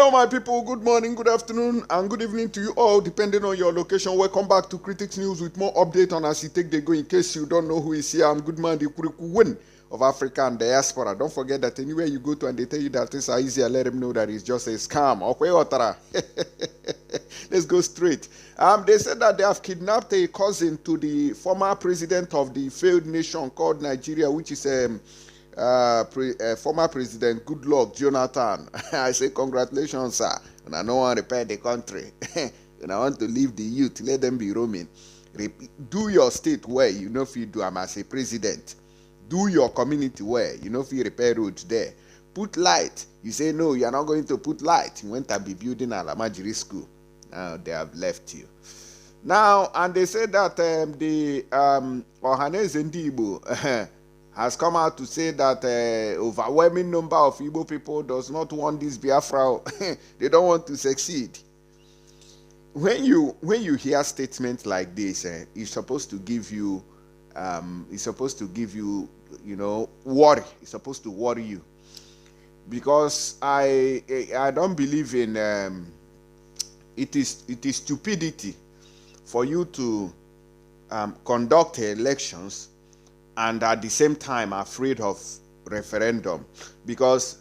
Hello, my people. Good morning, good afternoon, and good evening to you all, depending on your location. Welcome back to Critics News with more update on as you take the go. In case you don't know who is here, I'm Goodman, the Kuriku Win of Africa and diaspora. Don't forget that anywhere you go to and they tell you that things are easier, let them know that it's just a scam. Let's go straight. They said that they have kidnapped a cousin to the former president of the failed nation called Nigeria, which is former president Goodluck Jonathan. I say congratulations, sir. And I don't want to repair the country. And I want to leave the youth, let them be roaming. Do your state well, you know if you do am as a president. Do your community well, you know if you repair roads there. Put light. You say no, you are not going to put light. You went to be building Alamajiri school. Now they have left you. Now, and they said that the Ohaneze Igbo has come out to say that overwhelming number of Igbo people does not want this Biafra. They don't want to succeed. When you hear statements like this, it's supposed to give you, worry. It's supposed to worry you, because I don't believe in it is stupidity for you to conduct elections and at the same time afraid of referendum, because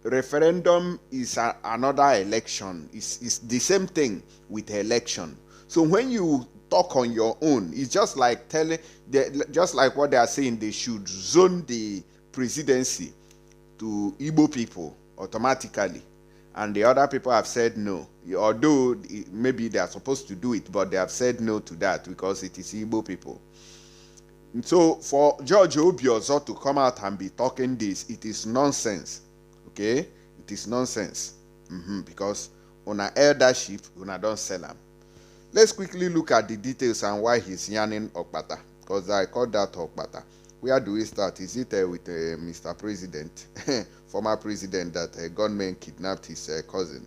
referendum is another election. It's the same thing with election. So when you talk on your own, it's just like just like what they are saying, they should zone the presidency to Igbo people automatically, and the other people have said no. Although maybe they are supposed to do it, but they have said no to that because it is Igbo people. So for George Obiozo to come out and be talking this, it is nonsense. Okay? It is nonsense. Because on our eldership, una don't sell them. Let's quickly look at the details and why he's yarning Okpata. Because I call that Okpata. Where do we start? Is it with Mr. President, former president, that a gunman kidnapped his cousin?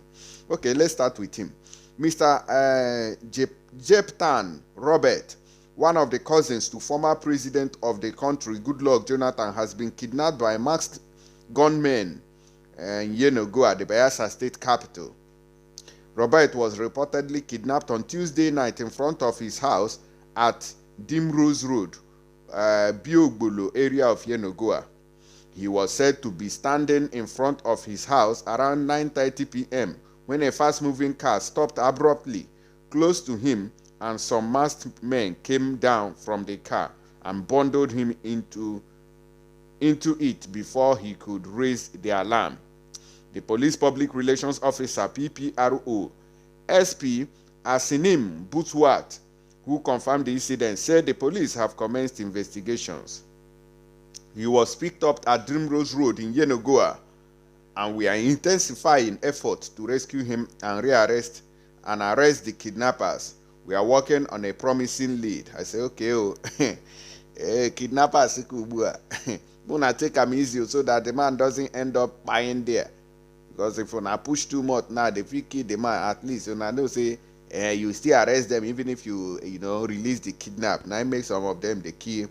Okay, let's start with him. Mr. Jeptan Robert, one of the cousins to former president of the country, Goodluck Jonathan, has been kidnapped by masked gunmen in Yenagoa, the Bayelsa state capital. Robert was reportedly kidnapped on Tuesday night in front of his house at Dimrose Road, Biogbolo area of Yenagoa. He was said to be standing in front of his house around 9:30 p.m. when a fast-moving car stopped abruptly close to him, and some masked men came down from the car and bundled him into it before he could raise the alarm. The police public relations officer, PPRO, SP Asinim Butwat, who confirmed the incident, said the police have commenced investigations. He was picked up at Dreamrose Road in Yenagoa, and we are intensifying efforts to rescue him and arrest the kidnappers. We are working on a promising lead. I say, okay, kidnappers, gonna take them easy so that the man doesn't end up buying there. Because if you push too much now, if you kill the man, at least you know say you still arrest them even if you release the kidnap. Now it makes some of them they kill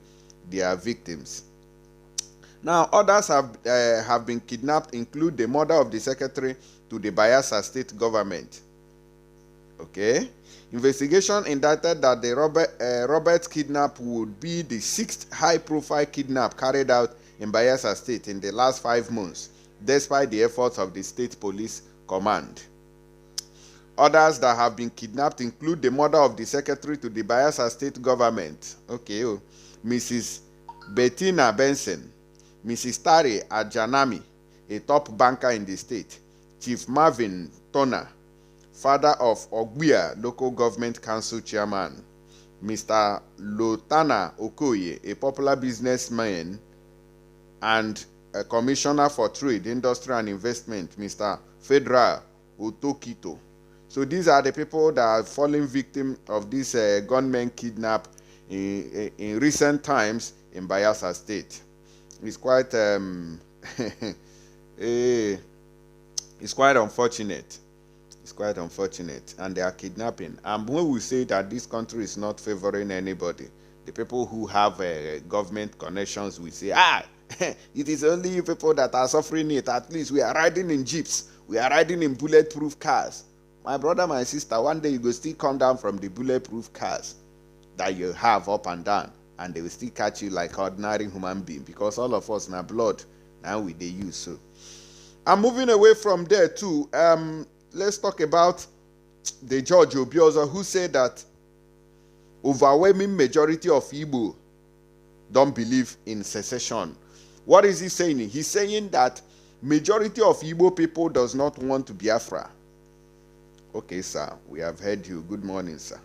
their victims. Now others have been kidnapped, include the mother of the secretary to the Bayelsa state government. Okay. Investigation indicted that the Robert kidnap would be the 6th high-profile kidnap carried out in Bayelsa State in the last 5 months, despite the efforts of the State Police Command. Others that have been kidnapped include the mother of the secretary to the Bayelsa State government, Mrs. Bettina Benson, Mrs. Tari Ajanami, a top banker in the state, Chief Marvin Tona, father of Ogbia Local Government Council Chairman, Mr. Lotana Okoye, a popular businessman and a commissioner for trade, industry and investment, Mr. Fedra Otokito. So these are the people that are falling victim of this gunmen kidnap in recent times in Bayelsa State. It's quite it's quite unfortunate. It's quite unfortunate, and they are kidnapping. And when we say that this country is not favoring anybody, the people who have government connections will say, it is only you people that are suffering it. At least we are riding in jeeps We are riding in bulletproof cars. My brother, my sister, one day you go still come down from the bulletproof cars that you have up and down, and they will still catch you like ordinary human being, because all of us na blood now we they use. So I'm moving away from there too. Let's talk about the George Obioza, who said that overwhelming majority of Igbo don't believe in secession. What is he saying? He's saying that majority of Igbo people does not want to Biafra. Okay, sir, we have heard you. Good morning, sir.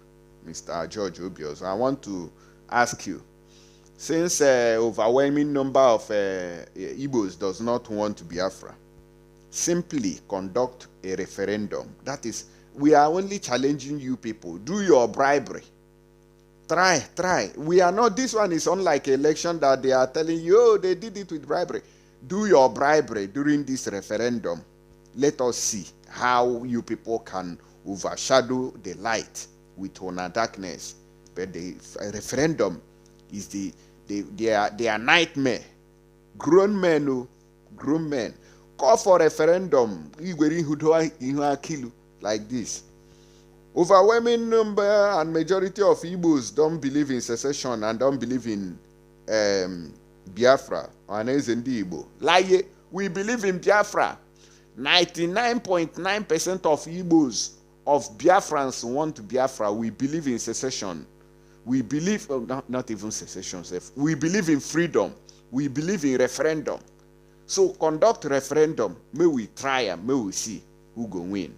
Mr. George Obioza. I want to ask you, since overwhelming number of Igbos does not want to Biafra, simply conduct a referendum. That is, we are only challenging you people. Do your bribery. Try. We are not, this one is unlike election that they are telling you, oh, they did it with bribery. Do your bribery during this referendum. Let us see how you people can overshadow the light with honor darkness. But the referendum is their nightmare. Grown men. Call for referendum like this. Overwhelming number and majority of Igbos don't believe in secession and don't believe in Biafra. Ohaneze ndi Igbo. Lie, we believe in Biafra. 99.9% of Igbos, of Biafrans want Biafra. We believe in secession. We believe, not even secession. We believe in freedom. We believe in referendum. So conduct referendum. May we try and may we see who go win.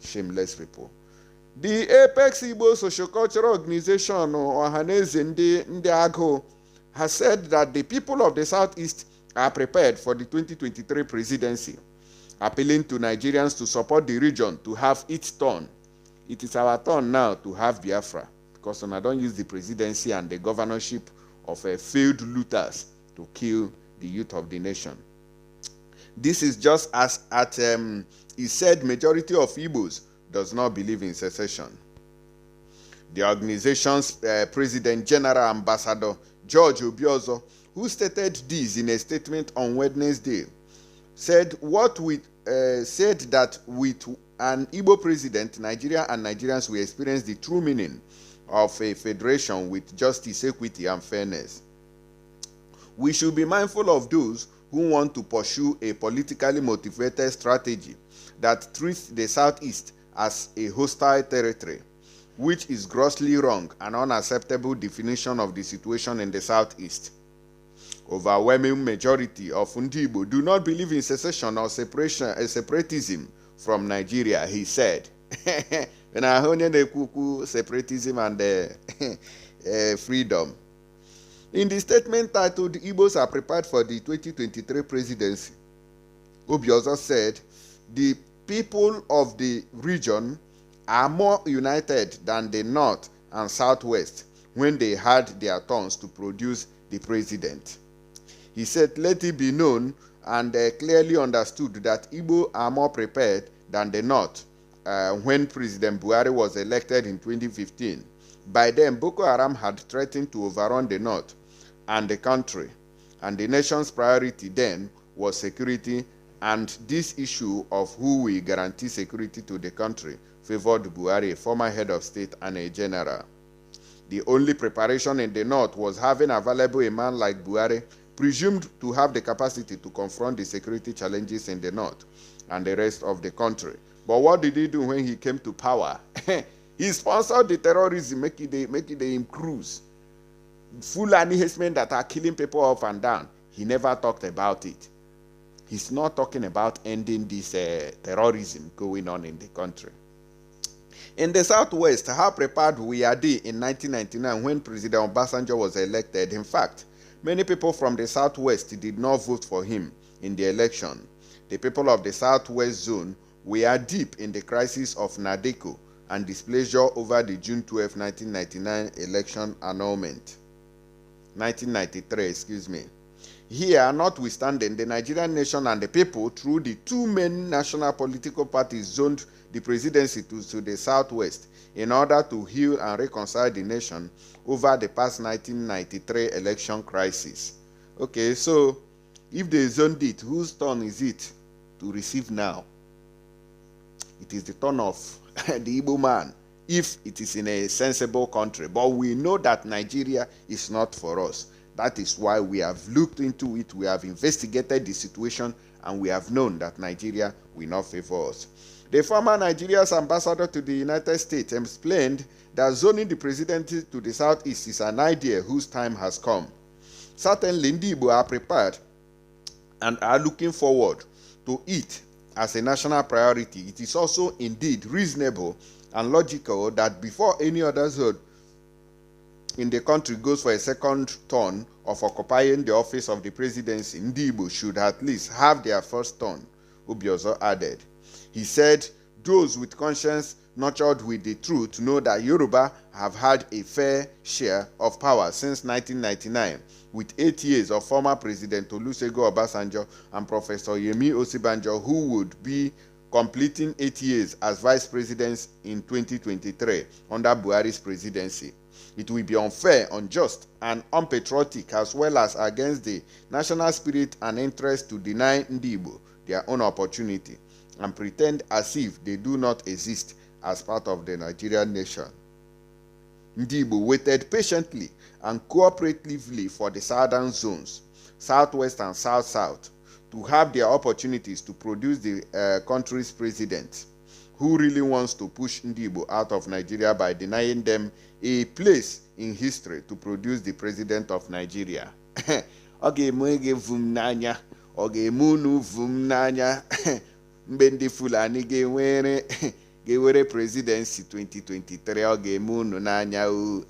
Shameless people. The Apex Igbo Sociocultural Organization, Ohaneze ndi Agho, has said that the people of the Southeast are prepared for the 2023 presidency, appealing to Nigerians to support the region to have its turn. It is our turn now to have Biafra, because I don't use the presidency and the governorship of failed looters to kill the youth of the nation. This is just as he said majority of Igbos does not believe in secession. The organization's President General Ambassador George Obioza, who stated this in a statement on Wednesday, said that with an Igbo president, Nigeria and Nigerians will experience the true meaning of a federation with justice, equity, and fairness. We should be mindful of those who want to pursue a politically motivated strategy that treats the Southeast as a hostile territory, which is grossly wrong and unacceptable definition of the situation in the Southeast. Overwhelming majority of Ndibo do not believe in secession or separatism from Nigeria, he said. Separatism and freedom. In the statement titled Igbos are prepared for the 2023 presidency, Obioza said the people of the region are more united than the North and Southwest when they had their turns to produce the president. He said, let it be known and clearly understood that Igbo are more prepared than the North when President Buhari was elected in 2015. By then, Boko Haram had threatened to overrun the North and the country, and the nation's priority then was security, and this issue of who will guarantee security to the country favored Buhari, a former head of state and a general. The only preparation in the North was having available a man like Buhari, presumed to have the capacity to confront the security challenges in the North and the rest of the country. But what did he do when he came to power? He sponsored the terrorism, making them cruise. Fulani herdsmen that are killing people up and down. He never talked about it. He's not talking about ending this terrorism going on in the country. In the Southwest, how prepared we are in 1999 when President Obasanjo was elected. In fact, many people from the Southwest did not vote for him in the election. The people of the Southwest zone were deep in the crisis of Nadeko and displeasure over the June 12, 1999 election annulment. 1993, excuse me. Here, notwithstanding, the Nigerian nation and the people, through the two main national political parties, zoned the presidency to the Southwest in order to heal and reconcile the nation over the past 1993 election crisis. Okay, so if they zoned it, whose turn is it to receive now? it is the turn of the Igbo man if it is in a sensible country. But we know that Nigeria is not for us. That is why we have looked into it, we have investigated the situation, and we have known that Nigeria will not favor us. The former Nigeria's ambassador to the United States explained that zoning the presidency to the southeast is an idea whose time has come. Certainly, the Igbo are prepared and are looking forward to it as a national priority. It is also indeed reasonable and logical that before any other zone in the country goes for a second turn of occupying the office of the presidency, Ndi Igbo should at least have their first turn, Obiozo added. He said, those with conscience nurtured with the truth know that Yoruba have had a fair share of power since 1999, with 8 years of former President Olusegun Obasanjo and Professor Yemi Osibanjo, who would be completing 8 years as vice presidents in 2023 under Buhari's presidency. It will be unfair, unjust, and unpatriotic, as well as against the national spirit and interest, to deny Ndi Igbo their own opportunity and pretend as if they do not exist as part of the Nigerian nation. Ndi Igbo waited patiently and cooperatively for the southern zones, southwest and south-south, to have their opportunities to produce the country's president, who really wants to push Ndi Igbo out of Nigeria by denying them a place in history to produce the president of Nigeria. Okay, mwege vum nanya, oge munu vum nanya, mbendi fulani gewere presidency 2023, oge munu nanya u.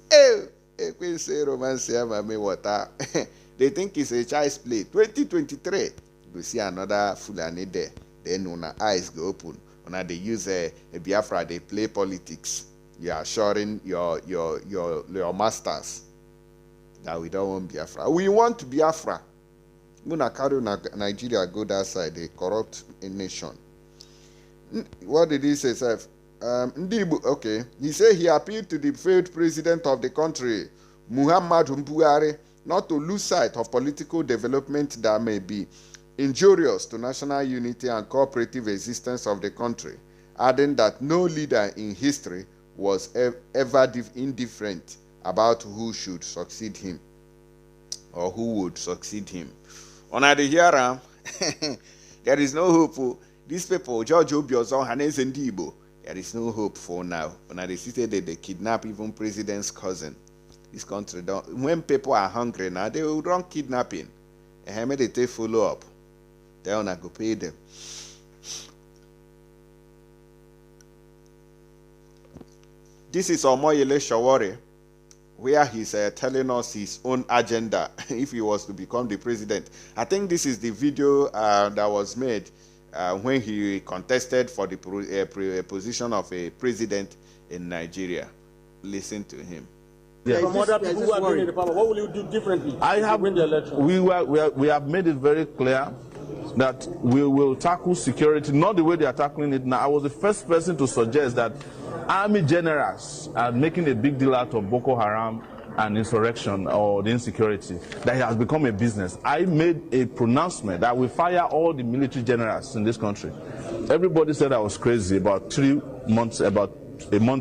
Ekwense romance ya mame wata. They think it's a child's play. 2023, you see another fulani there. Then una eyes go open. Una they use a Biafra, they play politics. You are assuring your masters that we don't want Biafra. We want Biafra. Muna carry Nigeria go that side, they corrupt a nation. What did he say, sir? Okay. He said he appealed to the failed president of the country, Muhammadu Buhari, not to lose sight of political development that may be injurious to national unity and cooperative existence of the country, adding that no leader in history was ever indifferent about who should succeed him or who would succeed him. On the hearing, there is no hope for these people. George Obiozo, Ohaneze, Ndi Igbo. There is no hope for now. When they say that they kidnap even president's cousin, this country don't. When people are hungry now, they will run kidnapping. And how they take follow up? They will not go pay them. This is Omoyele Sowore, where he's telling us his own agenda if he was to become the president. I think this is the video that was made when he contested for the position of a president in Nigeria. Listen to him. Yes. From other people who are doing the power, what will you do differently to win the election? We have made it very clear that we will tackle security, not the way they are tackling it now. I was the first person to suggest that army generals are making a big deal out of Boko Haram and insurrection or the insecurity, that it has become a business. I made a pronouncement that we fire all the military generals in this country. Everybody said I was crazy about a month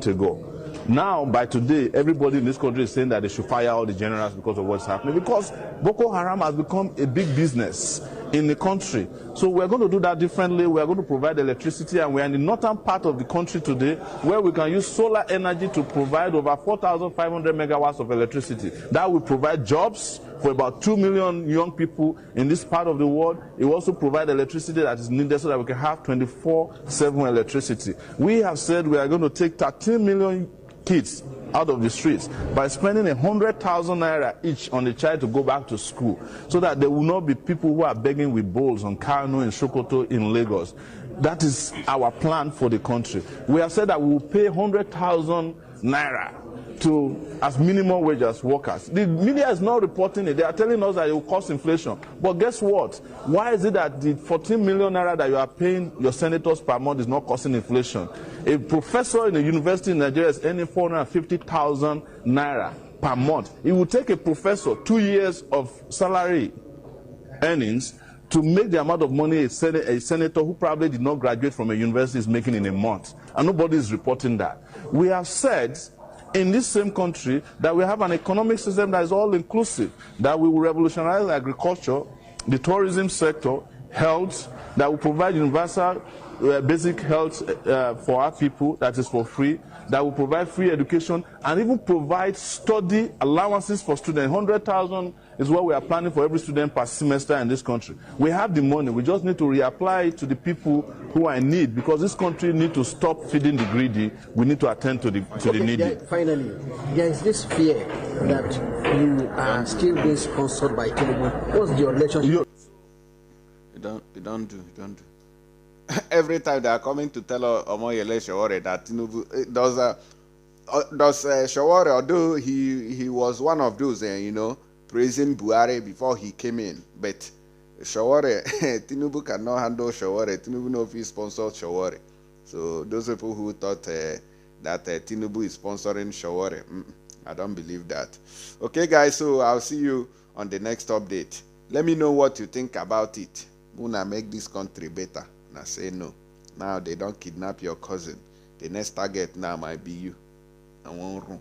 ago. Now, by today, everybody in this country is saying that they should fire all the generals because of what's happening, because Boko Haram has become a big business in the country. So we're going to do that differently. We're going to provide electricity, and we're in the northern part of the country today where we can use solar energy to provide over 4,500 megawatts of electricity. That will provide jobs for about 2 million young people in this part of the world. It will also provide electricity that is needed so that we can have 24/7 electricity. We have said we are going to take 13 million kids out of the streets by spending 100,000 naira each on a child to go back to school, so that there will not be people who are begging with bowls on Kano, in Sokoto, in Lagos. That is our plan for the country. We have said that we will pay 100,000 naira to as minimum wage as workers. The media is not reporting it. They are telling us that it will cause inflation. But guess what? Why is it that the 14 million naira that you are paying your senators per month is not causing inflation? A professor in a university in Nigeria is earning 450,000 naira per month. It will take a professor 2 years of salary earnings to make the amount of money a senator who probably did not graduate from a university is making in a month. And nobody is reporting that. We have said in this same country that we have an economic system that is all inclusive, that we will revolutionize agriculture, the tourism sector, health, that will provide universal basic health for our people, that is for free, that will provide free education, and even provide study allowances for students. 100,000 is what we are planning for every student per semester in this country. We have the money. We just need to reapply it to the people who are in need, because this country needs to stop feeding the greedy. We need to attend to the needy. Finally, there is this fear that you are still being sponsored by Tinubu. What's your relationship? You don't do. Every time they are coming to tell Omoyele Sowore that Tinubu does Sowore, although he was one of those, praising Buhari before he came in, but Sowore, Tinubu cannot handle Sowore. Tinubu no fee sponsor Sowore. So those people who thought that Tinubu is sponsoring Sowore, I don't believe that. Okay, guys, so I'll see you on the next update. Let me know what you think about it. Muna make this country better. And I say no. Now they don't kidnap your cousin. The next target now might be you. I won't run.